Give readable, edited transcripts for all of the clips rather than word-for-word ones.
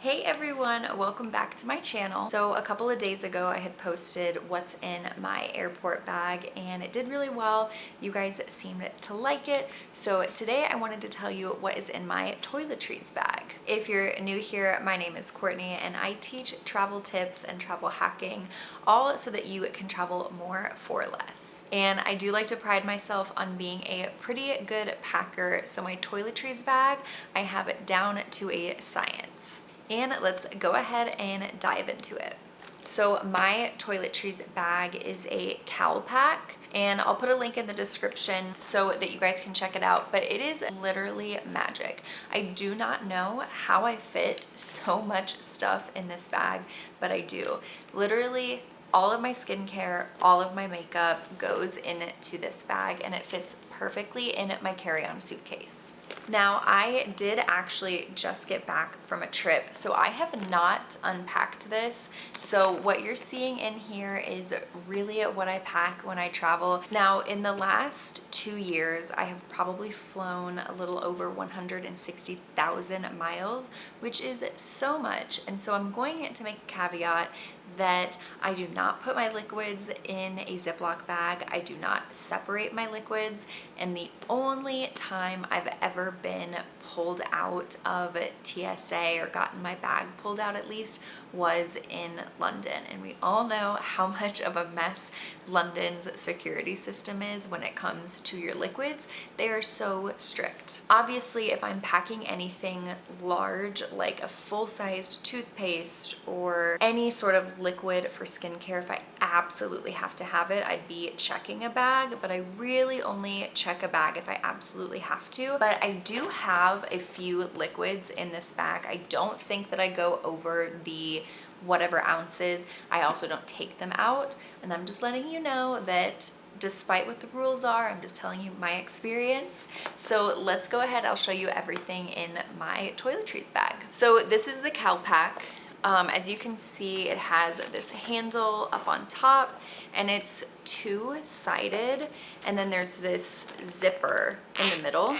Hey everyone, welcome back to my channel. So a couple of days ago I had posted what's in my airport bag and it did really well. You guys seemed to like it. So today I wanted to tell you what is in my toiletries bag. If you're new here, my name is Courtney and I teach travel tips and travel hacking, all so that you can travel more for less. And I do like to pride myself on being a pretty good packer. So my toiletries bag, I have it down to a science. And let's go ahead and dive into it. So my toiletries bag is a cowl pack, and I'll put a link in the description so that you guys can check it out, but it is literally magic. I do not know how I fit so much stuff in this bag, but I do. Literally all of my skincare, all of my makeup goes into this bag, and it fits perfectly in my carry-on suitcase. Now, I did actually just get back from a trip, so I have not unpacked this. So what you're seeing in here is really what I pack when I travel. Now, in the last 2 years, I have probably flown a little over 160,000 miles, which is so much. And so I'm going to make a caveat that I do not put my liquids in a Ziploc bag. I do not separate my liquids. And the only time I've ever been pulled out of TSA or gotten my bag pulled out at least was in London. And we all know how much of a mess London's security system is when it comes to your liquids. They are so strict. Obviously, if I'm packing anything large like a full-sized toothpaste or any sort of liquid for skincare, if I absolutely have to have it, I'd be checking a bag, but I really only check a bag if I absolutely have to. But I do have a few liquids in this bag. I don't think that I go over the whatever ounces. I also don't take them out, and I'm just letting you know that despite what the rules are, I'm just telling you my experience. So let's go ahead. I'll show you everything in my toiletries bag. So this is the cowl pack. As you can see, it has this handle up on top, and it's two-sided, and then there's this zipper in the middle.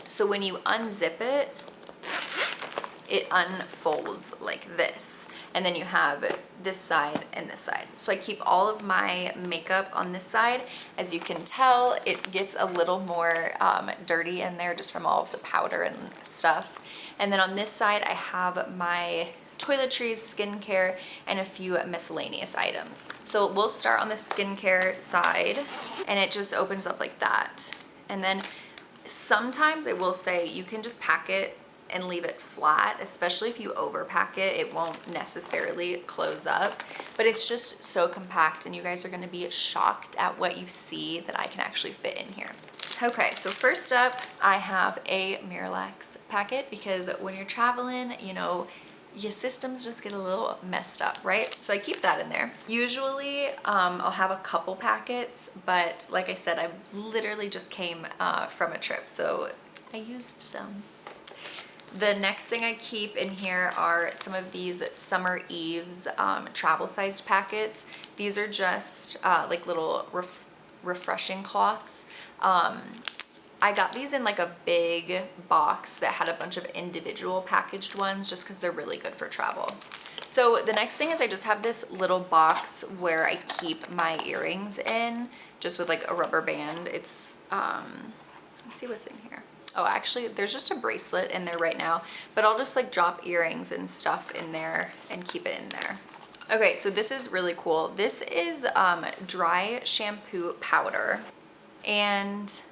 So when you unzip it, it unfolds like this. And then you have this side and this side. So I keep all of my makeup on this side. As you can tell, it gets a little more dirty in there just from all of the powder and stuff. And then on this side, I have my toiletries, skincare, and a few miscellaneous items. So we'll start on the skincare side, and it just opens up like that. And then sometimes I will say you can just pack it and leave it flat, especially if you overpack it, it won't necessarily close up, but it's just so compact, and you guys are gonna be shocked at what you see that I can actually fit in here. Okay, so first up, I have a Miralax packet, because when you're traveling, you know, your systems just get a little messed up, right? So I keep that in there. Usually I'll have a couple packets, but like I said, I literally just came from a trip, so I used some. The next thing I keep in here are some of these Summer Eves travel sized packets. These are just like little refreshing cloths. I got these in like a big box that had a bunch of individual packaged ones just because they're really good for travel. So the next thing is I just have this little box where I keep my earrings in, just with like a rubber band. It's, let's see what's in here. Oh, actually, there's just a bracelet in there right now, but I'll just like drop earrings and stuff in there and keep it in there. Okay, so this is really cool. This is dry shampoo powder, and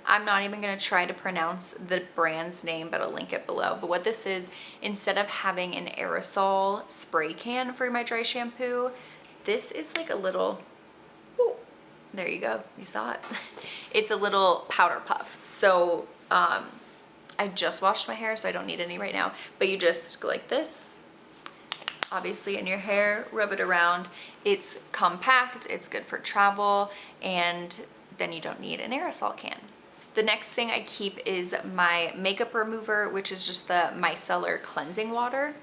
I'm not even gonna try to pronounce the brand's name, but I'll link it below. But what this is, instead of having an aerosol spray can for my dry shampoo, this is like a little, ooh, there you go, you saw it. It's a little powder puff. So I just washed my hair, so I don't need any right now, but you just go like this, obviously in your hair, rub it around. It's compact, it's good for travel, and then you don't need an aerosol can. The next thing I keep is my makeup remover, which is just the micellar cleansing water.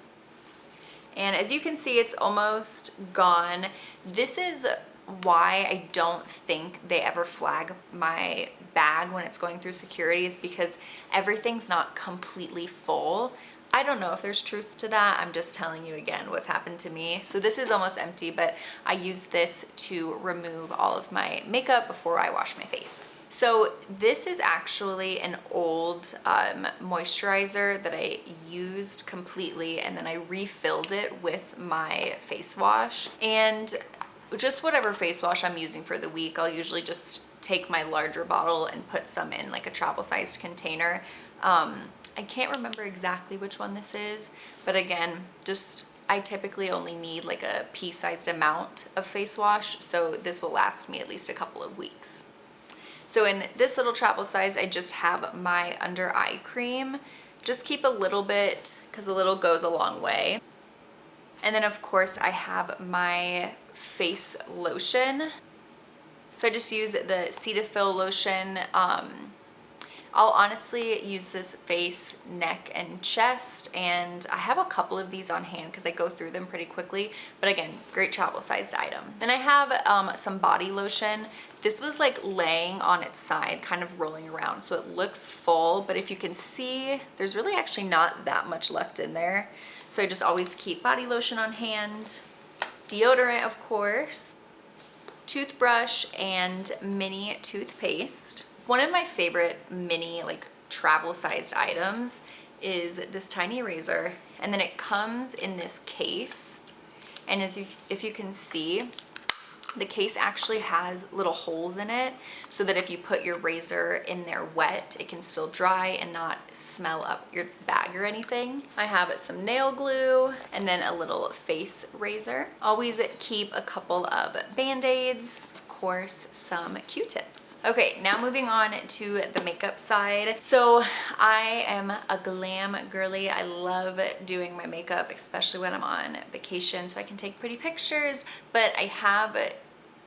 And as you can see, it's almost gone. This is why I don't think they ever flag my bag when it's going through security, is because everything's not completely full. I don't know if there's truth to that. I'm just telling you again what's happened to me. So this is almost empty, but I use this to remove all of my makeup before I wash my face. So this is actually an old moisturizer that I used completely, and then I refilled it with my face wash. And just whatever face wash I'm using for the week, I'll usually just take my larger bottle and put some in like a travel sized container. I can't remember exactly which one this is, but again, just I typically only need like a pea-sized amount of face wash, so this will last me at least a couple of weeks. So in this little travel size, I just have my under eye cream. Just keep a little bit because a little goes a long way. And then of course I have my face lotion. So I just use the Cetaphil lotion. I'll honestly use this face, neck, and chest, and I have a couple of these on hand because I go through them pretty quickly, but again, great travel sized item. Then I have some body lotion. This was like laying on its side, kind of rolling around, so it looks full, but if you can see, there's really actually not that much left in there. So I just always keep body lotion on hand. Deodorant, of course. Toothbrush and mini toothpaste. One of my favorite mini like travel sized items is this tiny razor, and then it comes in this case, and if you can see, the case actually has little holes in it so that if you put your razor in there wet, it can still dry and not smell up your bag or anything. I have some nail glue and then a little face razor. Always keep a couple of Band-Aids, of course, some Q-tips. Okay, now moving on to the makeup side. So I am a glam girly. I love doing my makeup, especially when I'm on vacation, so I can take pretty pictures, but I have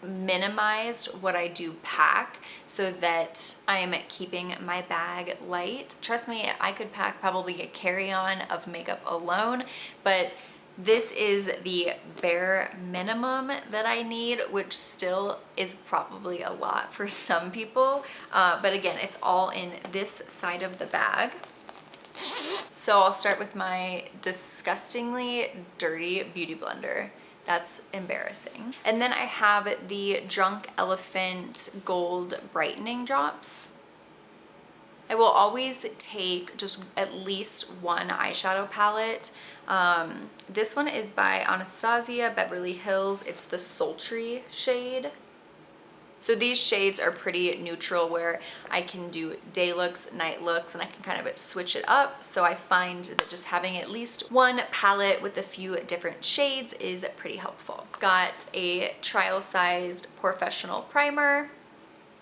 minimized what I do pack so that I am keeping my bag light. Trust me, I could pack probably a carry-on of makeup alone, but this is the bare minimum that I need, which still is probably a lot for some people. But again, it's all in this side of the bag. So I'll start with my disgustingly dirty beauty blender. That's embarrassing. And then I have the Drunk Elephant Gold Brightening Drops. I will always take just at least one eyeshadow palette. This one is by Anastasia Beverly Hills. It's the Sultry shade. So these shades are pretty neutral where I can do day looks, night looks, and I can kind of switch it up. So I find that just having at least one palette with a few different shades is pretty helpful. Got a trial-sized Professional primer.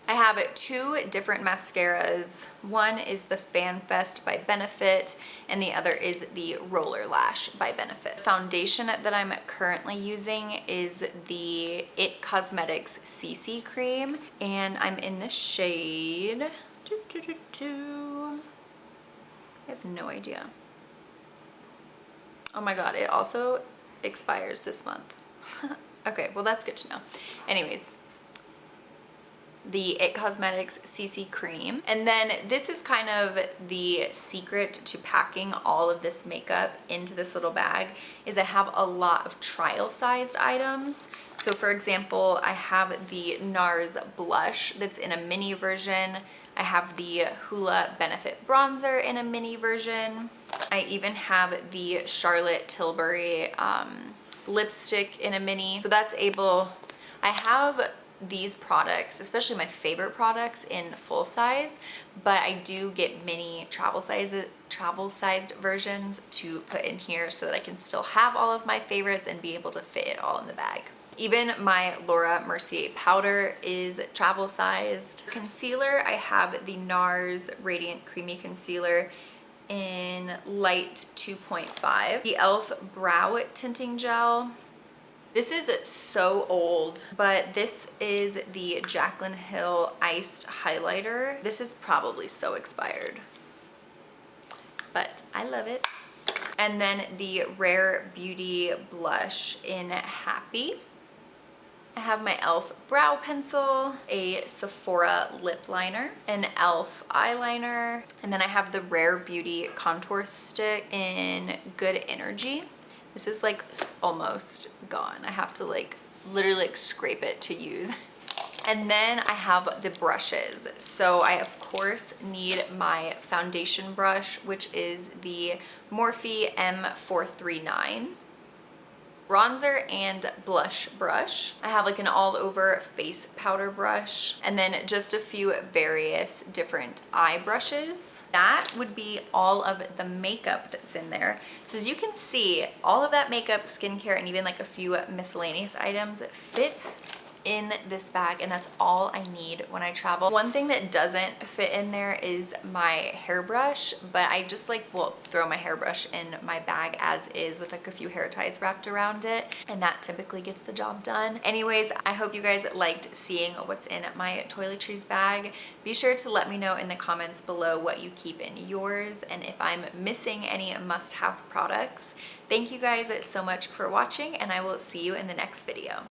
I have two different mascaras. One is the Fan Fest by Benefit, and the other is the Roller Lash by Benefit. Foundation that I'm currently using is the It Cosmetics CC Cream, and I'm in the shade... I have no idea. Oh my god, it also expires this month. Okay, well that's good to know. Anyways, the It Cosmetics CC Cream. And then this is kind of the secret to packing all of this makeup into this little bag, is I have a lot of trial-sized items. So for example, I have the NARS blush that's in a mini version. I have the Hoola Benefit bronzer in a mini version. I even have the Charlotte Tilbury lipstick in a mini. So that's able, I have these products, especially my favorite products, in full size, but I do get mini travel sized versions to put in here so that I can still have all of my favorites and be able to fit it all in the bag. Even my Laura Mercier powder is travel sized. Concealer, I have the NARS Radiant Creamy Concealer in light 2.5. The e.l.f. Brow Tinting Gel. This is so old, but this is the Jaclyn Hill Iced Highlighter. This is probably so expired, but I love it. And then the Rare Beauty Blush in Happy. I have my e.l.f. brow pencil, a Sephora lip liner, an e.l.f. eyeliner, and then I have the Rare Beauty contour stick in Good Energy. This is like almost gone. I have to like literally like scrape it to use. And then I have the brushes. So I of course need my foundation brush, which is the Morphe M439. Bronzer and blush brush. I have like an all over face powder brush, and then just a few various different eye brushes. That would be all of the makeup that's in there. So as you can see, all of that makeup, skincare, and even like a few miscellaneous items fits in this bag, and that's all I need when I travel. One thing that doesn't fit in there is my hairbrush, but I just like will throw my hairbrush in my bag as is with like a few hair ties wrapped around it, and that typically gets the job done. Anyways, I hope you guys liked seeing what's in my toiletries bag. Be sure to let me know in the comments below what you keep in yours and if I'm missing any must-have products. Thank you guys so much for watching, and I will see you in the next video.